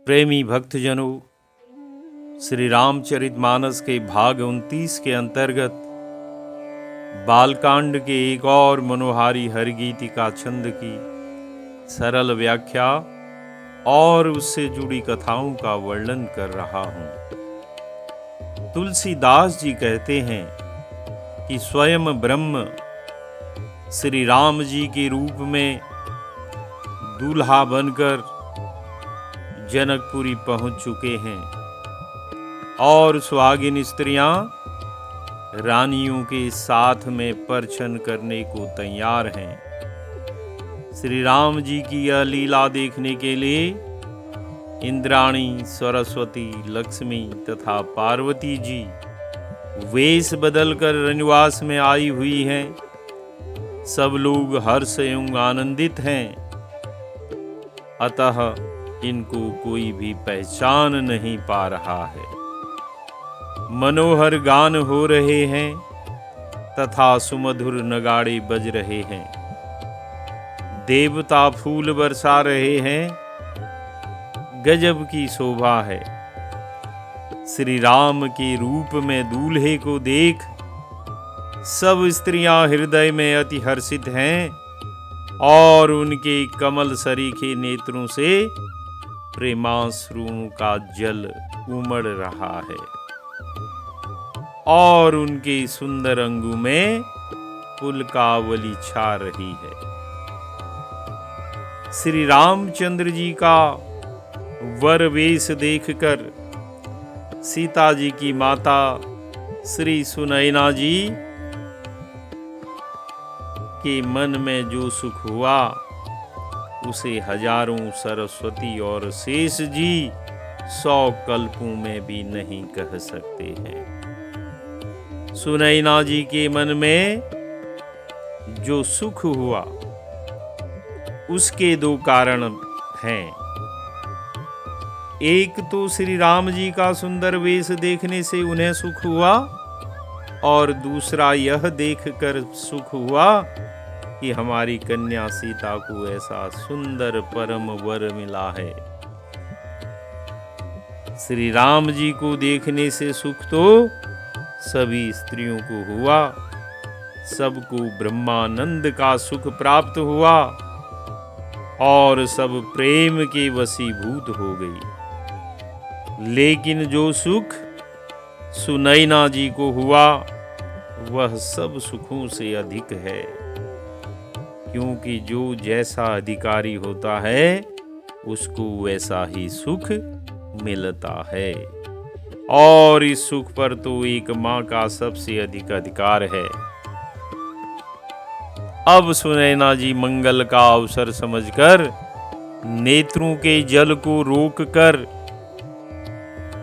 प्रेमी भक्तजनों, श्री रामचरितमानस के भाग 29 के अंतर्गत बालकांड के एक और मनोहारी हरगीतिका छंद की सरल व्याख्या और उससे जुड़ी कथाओं का वर्णन कर रहा हूं। तुलसीदास जी कहते हैं कि स्वयं ब्रह्म श्री राम जी के रूप में दूल्हा बनकर जनकपुरी पहुंच चुके हैं और सुहागिन स्त्रियां रानियों के साथ में परछन करने को तैयार हैं। श्री राम जी की यह लीला देखने के लिए इंद्राणी, सरस्वती, लक्ष्मी तथा पार्वती जी वेश बदलकर रनिवास में आई हुई हैं। सब लोग हर्ष एवं आनंदित हैं, अतः इनको कोई भी पहचान नहीं पा रहा है। मनोहर गान हो रहे हैं तथा सुमधुर नगाड़े बज रहे हैं। देवता फूल बरसा रहे हैं, गजब की शोभा है। श्री राम के रूप में दूल्हे को देख सब स्त्रियां हृदय में अति हर्षित हैं और उनके कमल सरीखे नेत्रों से प्रेमाश्रुओं का जल उमड़ रहा है और उनके सुंदर अंगों में पुलकावली छा रही है। श्री रामचंद्र जी का वर वेश देखकर सीता जी की माता श्री सुनैना जी के मन में जो सुख हुआ उसे हजारों सरस्वती और शेष जी 100 कल्पों में भी नहीं कह सकते हैं। सुनैना जी के मन में जो सुख हुआ उसके 2 कारण हैं। एक तो श्री राम जी का सुंदर वेश देखने से उन्हें सुख हुआ और दूसरा यह देखकर सुख हुआ कि हमारी कन्या सीता को ऐसा सुंदर परम वर मिला है। श्री राम जी को देखने से सुख तो सभी स्त्रियों को हुआ, सबको ब्रह्मानंद का सुख प्राप्त हुआ और सब प्रेम के वशीभूत हो गई। लेकिन जो सुख सुनैना जी को हुआ वह सब सुखों से अधिक है, क्योंकि जो जैसा अधिकारी होता है उसको वैसा ही सुख मिलता है और इस सुख पर तो एक मां का सबसे अधिक अधिकार है। अब सुनैना जी मंगल का अवसर समझकर नेत्रों के जल को रोककर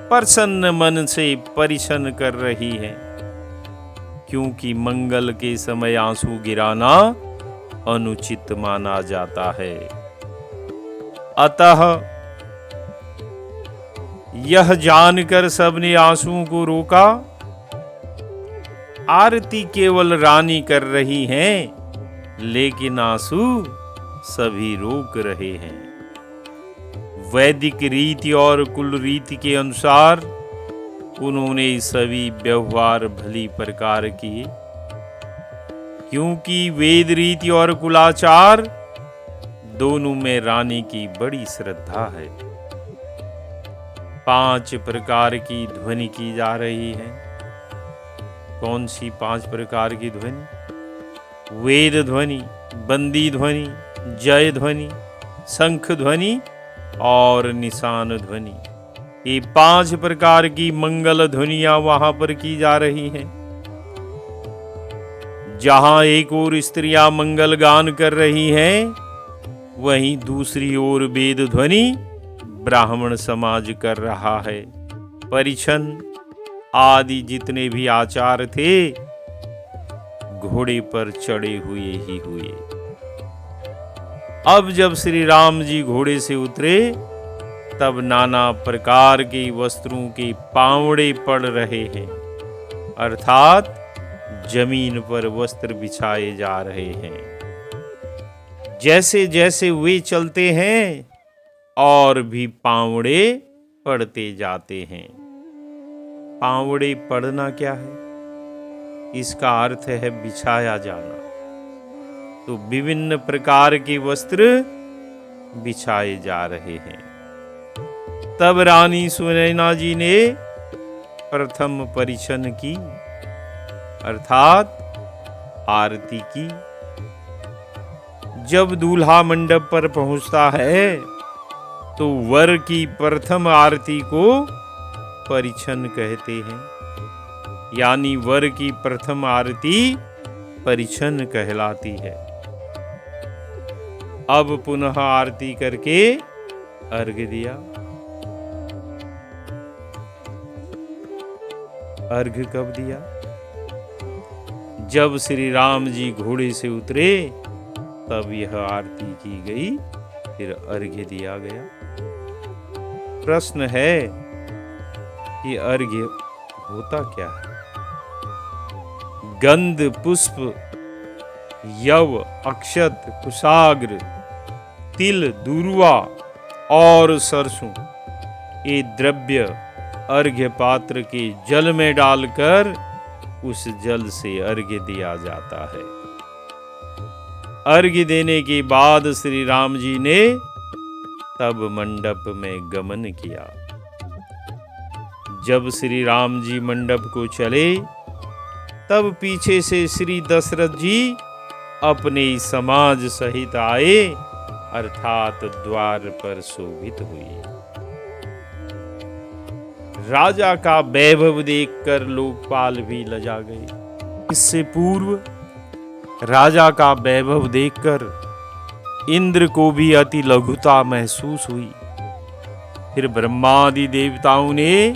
प्रसन्न मन से परिछन कर रही है, क्योंकि मंगल के समय आंसू गिराना अनुचित माना जाता है। अतः यह जानकर सबने आंसुओं को रोका। आरती केवल रानी कर रही हैं, लेकिन आंसू सभी रोक रहे हैं। वैदिक रीति और कुल रीति के अनुसार उन्होंने सभी व्यवहार भली प्रकार किए, क्योंकि वेद रीति और कुलाचार दोनों में रानी की बड़ी श्रद्धा है। 5 प्रकार की ध्वनि की जा रही है। कौन सी 5 प्रकार की ध्वनि? वेद ध्वनि, बंदी ध्वनि, जय ध्वनि, शंख ध्वनि और निशान ध्वनि। ये 5 प्रकार की मंगल ध्वनियां वहां पर की जा रही हैं। जहां एक ओर स्त्रियां मंगल गान कर रही हैं, वहीं दूसरी ओर वेद ध्वनि ब्राह्मण समाज कर रहा है। परिछन आदि जितने भी आचार थे घोड़े पर चढ़े हुए ही हुए। अब जब श्री राम जी घोड़े से उतरे तब नाना प्रकार के वस्त्रों के पावड़े पड़ रहे हैं, अर्थात जमीन पर वस्त्र बिछाए जा रहे हैं। जैसे जैसे वे चलते हैं और भी पावड़े पढ़ते जाते हैं। पावड़े पढ़ना क्या है? इसका अर्थ है बिछाया जाना। तो विभिन्न प्रकार के वस्त्र बिछाए जा रहे हैं। तब रानी सुनैना जी ने प्रथम परिछन की, अर्थात आरती की। जब दूल्हा मंडप पर पहुंचता है तो वर की प्रथम आरती को परिछन कहते हैं, यानी वर की प्रथम आरती परिछन कहलाती है। अब पुनः आरती करके अर्घ्य दिया। अर्घ्य कब दिया? जब श्री राम जी घोड़े से उतरे तब यह आरती की गई, फिर अर्घ्य दिया गया। प्रश्न है कि अर्घ्य होता क्या है? गंध, पुष्प, यव, अक्षत, कुशाग्र, तिल, दूर्वा और सरसों ये द्रव्य अर्घ्य पात्र के जल में डालकर उस जल से अर्घ्य दिया जाता है। अर्घ्य देने के बाद श्री राम जी ने तब मंडप में गमन किया। जब श्री राम जी मंडप को चले तब पीछे से श्री दशरथ जी अपने समाज सहित आए, अर्थात द्वार पर शोभित हुए। राजा का वैभव देखकर लोकपाल भी लजा गए। इससे पूर्व राजा का वैभव देखकर इंद्र को भी अति लघुता महसूस हुई। फिर ब्रह्मादि देवताओं ने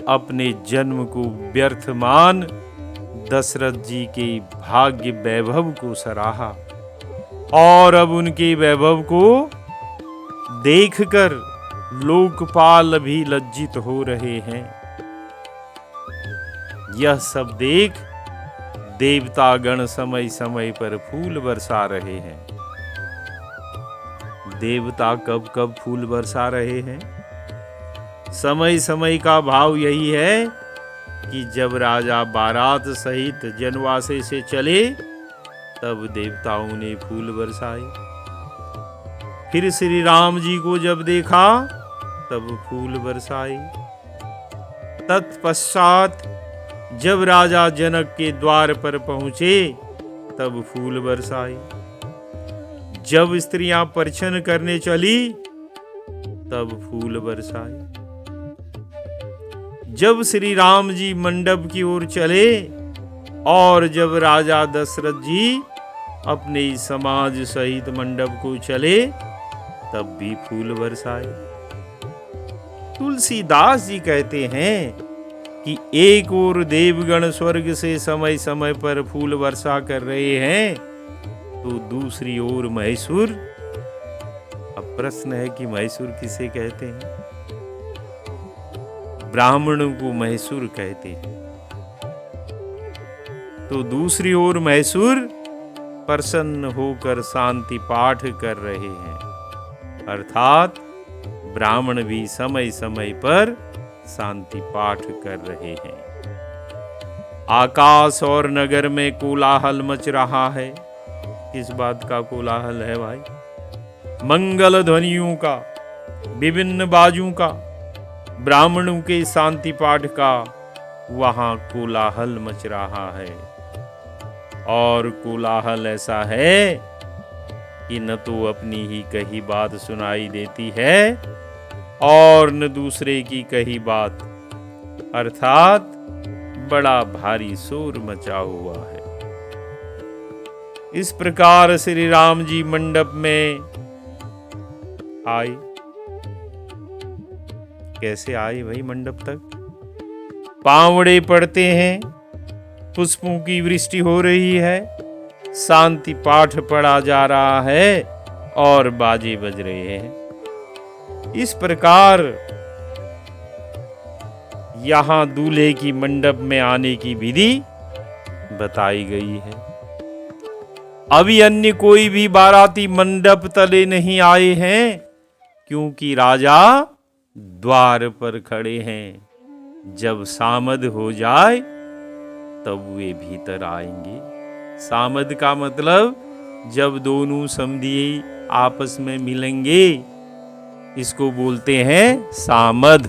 अपने जन्म को व्यर्थ मान दशरथ जी के भाग्य वैभव को सराहा और अब उनके वैभव को देखकर लोकपाल भी लज्जित हो रहे हैं। यह सब देख देवतागण समय समय पर फूल बरसा रहे हैं। देवता कब कब फूल बरसा रहे हैं? समय समय का भाव यही है कि जब राजा बारात सहित जनवासे से चले तब देवताओं ने फूल बरसाए। फिर श्री राम जी को जब देखा तब फूल बरसाए। तत्पश्चात जब राजा जनक के द्वार पर पहुंचे तब फूल बरसाए। जब स्त्रियां परिछन करने चली तब फूल बरसाए। जब श्री राम जी मंडप की ओर चले और जब राजा दशरथ जी अपने समाज सहित मंडप को चले तब भी फूल बरसाए। तुलसीदास जी कहते हैं कि एक ओर देवगण स्वर्ग से समय समय पर फूल वर्षा कर रहे हैं तो दूसरी ओर महेश्वर। अब प्रश्न है कि महेश्वर किसे कहते हैं? ब्राह्मणों को महेश्वर कहते हैं। तो दूसरी ओर महेश्वर प्रसन्न होकर शांति पाठ कर रहे हैं, अर्थात ब्राह्मण भी समय समय पर शांति पाठ कर रहे हैं। आकाश और नगर में कोलाहल मच रहा है। किस बात का कोलाहल है भाई? मंगल ध्वनियों का, विभिन्न बाजों का, ब्राह्मणों के शांति पाठ का वहां कोलाहल मच रहा है। और कोलाहल ऐसा है कि न तो अपनी ही कही बात सुनाई देती है और न दूसरे की कही बात, अर्थात बड़ा भारी शोर मचा हुआ है। इस प्रकार श्री राम जी मंडप में आए। कैसे आए भाई मंडप तक? पावड़े पड़ते हैं, पुष्पों की वृष्टि हो रही है, शांति पाठ पढ़ा जा रहा है और बाजे बज रहे हैं। इस प्रकार यहां दूल्हे की मंडप में आने की विधि बताई गई है। अभी अन्य कोई भी बाराती मंडप तले नहीं आए हैं क्योंकि राजा द्वार पर खड़े हैं। जब सामद हो जाए तब वे भीतर आएंगे। सामद का मतलब जब दोनों समधी आपस में मिलेंगे, इसको बोलते हैं सामद।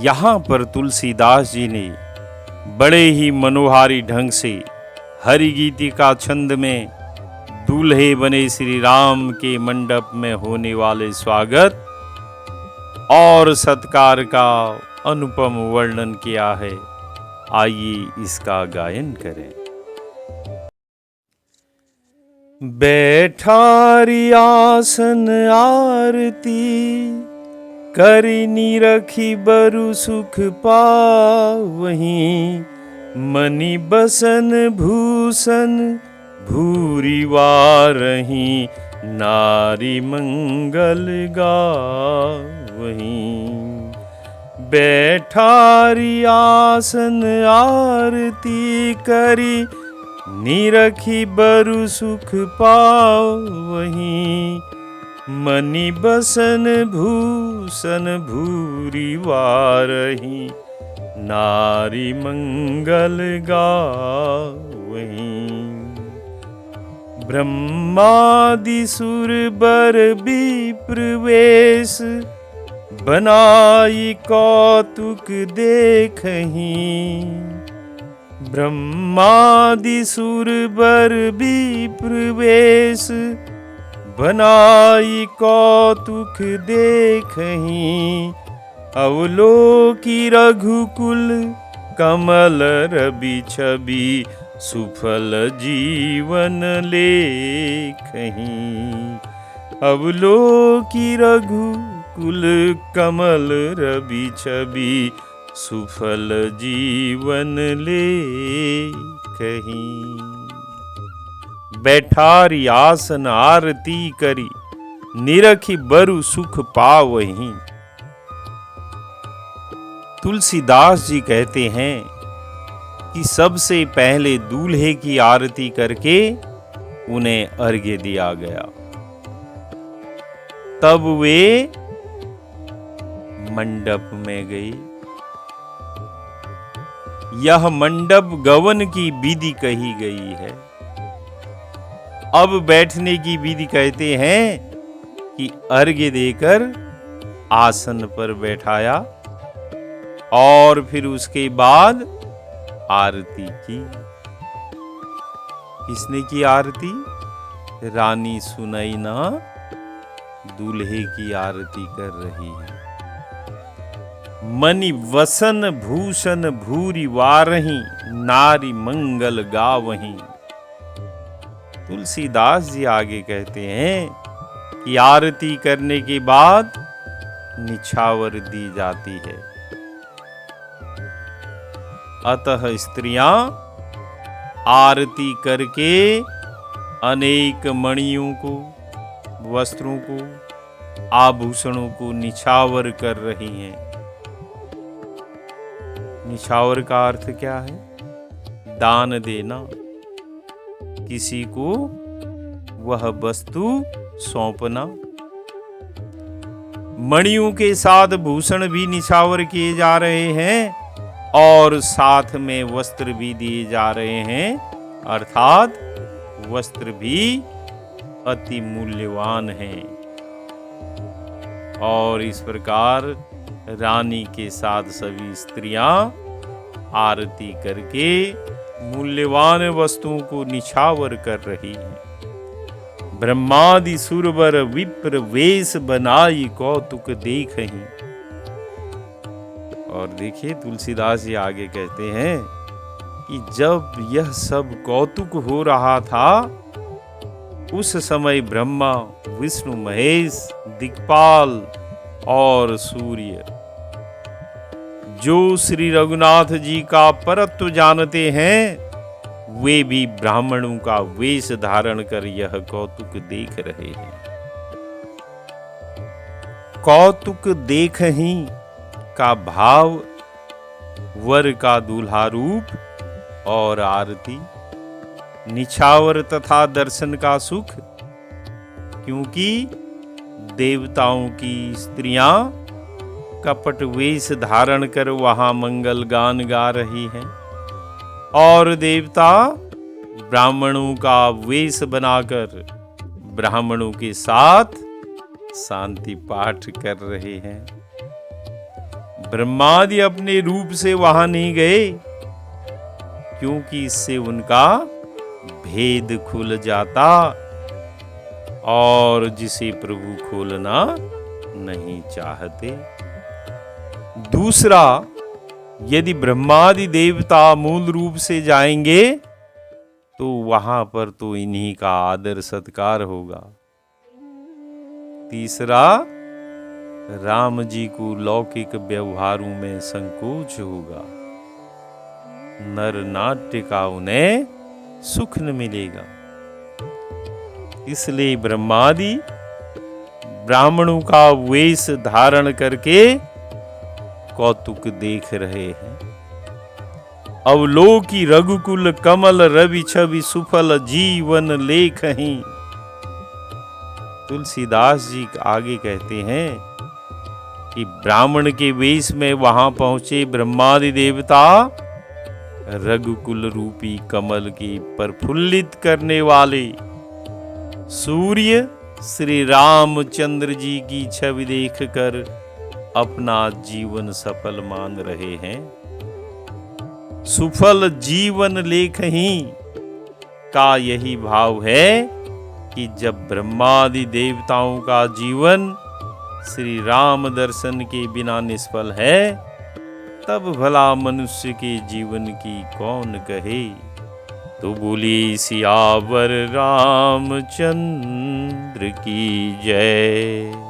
यहां पर तुलसीदास जी ने बड़े ही मनोहारी ढंग से हरि गीतिका छंद में दूल्हे बने श्री राम के मंडप में होने वाले स्वागत और सत्कार का अनुपम वर्णन किया है। आइए इसका गायन करें। बैठारी आसन आरती करनी रखी बरु सुख पावहीं। मणि बसन भूषण भूरी वारहीं। नारी मंगल गावहीं। बैठारी आसन आरती करी निरखी बरु सुख पावहीं। मणि बसन भूषण भूरी वारहीं। नारी मंगल गावहीं। ब्रह्मादि सुर बर विप्र वेश बनाई कौतुक देखहीं। ब्रह्मादि सुर बर विप्र वेश बनाई कौतुक देखहीं। अवलोकी रघुकुल कमल रवि छवि सुफल जीवन लेखहीं। अवलोकी रघुकुल कमल रवि छवि सुफल जीवन लेखहीं। बैठारी आसन आरती करी निरखी बरु सुख पावहीं। तुलसीदास जी कहते हैं कि सबसे पहले दूल्हे की आरती करके उन्हें अर्घ्य दिया गया। तब वे मंडप में गई। यह मंडप गवन की विधि कही गई है। अब बैठने की विधि कहते हैं कि अर्घ्य देकर आसन पर बैठाया और फिर उसके बाद आरती की। किसने की आरती? रानी सुनैना दूल्हे की आरती कर रही है। मणि वसन भूषण भूरी वारहीं। नारी मंगल गावहीं। तुलसीदास जी आगे कहते हैं कि आरती करने के बाद निछावर दी जाती है। अतः स्त्रियां आरती करके अनेक मणियों को, वस्त्रों को, आभूषणों को निछावर कर रही हैं। निछावर का अर्थ क्या है? दान देना, किसी को वह वस्तु सौंपना। मणियों के साथ भूषण भी निछावर किए जा रहे हैं और साथ में वस्त्र भी दिए जा रहे हैं, अर्थात वस्त्र भी अति मूल्यवान हैं। और इस प्रकार रानी के साथ सभी स्त्रियां आरती करके मूल्यवान वस्तुओं को निछावर कर रही हैं। ब्रह्मादि सुरवर विप्र वेश बनाई कौतुक देखहीं। और देखिए तुलसीदास जी आगे कहते हैं कि जब यह सब कौतुक हो रहा था, उस समय ब्रह्मा, विष्णु, महेश, दिक्पाल और सूर्य जो श्री रघुनाथ जी का परत्व जानते हैं, वे भी ब्राह्मणों का वेश धारण कर यह कौतुक देख रहे हैं। कौतुक देखहीं का भाव वर का दूल्हा रूप और आरती, निछावर तथा दर्शन का सुख, क्योंकि देवताओं की स्त्रियां कपट वेश धारण कर वहां मंगल गान गा रही हैं और देवता ब्राह्मणों का वेश बनाकर ब्राह्मणों के साथ शांति पाठ कर रहे हैं। ब्रह्मादि अपने रूप से वहां नहीं गए, क्योंकि इससे उनका भेद खुल जाता और जिसे प्रभु खोलना नहीं चाहते। दूसरा, यदि ब्रह्मादि देवता मूल रूप से जाएंगे तो वहां पर तो इन्हीं का आदर सत्कार होगा। तीसरा, राम जी को लौकिक व्यवहारों में संकोच होगा, नर नाट्य का उन्हें सुख न मिलेगा। इसलिए ब्रह्मादि ब्राह्मणों का वेश धारण करके कौतुक देख रहे हैं। अवलोकी रघुकुल कमल रवि छवि सुफल जीवन लेखहीं। तुलसीदास जी आगे कहते हैं कि ब्राह्मण के वेश में वहां पहुंचे ब्रह्मादि देवता रघुकुल रूपी कमल की प्रफुल्लित करने वाले सूर्य श्री रामचंद्र जी की छवि देखकर अपना जीवन सफल मान रहे हैं। सुफल जीवन लेखहीं का यही भाव है कि जब ब्रह्मादि देवताओं का जीवन श्री राम दर्शन के बिना निष्फल है, तब भला मनुष्य के जीवन की कौन कहे। तो बोली सियावर रामचंद्र की जय।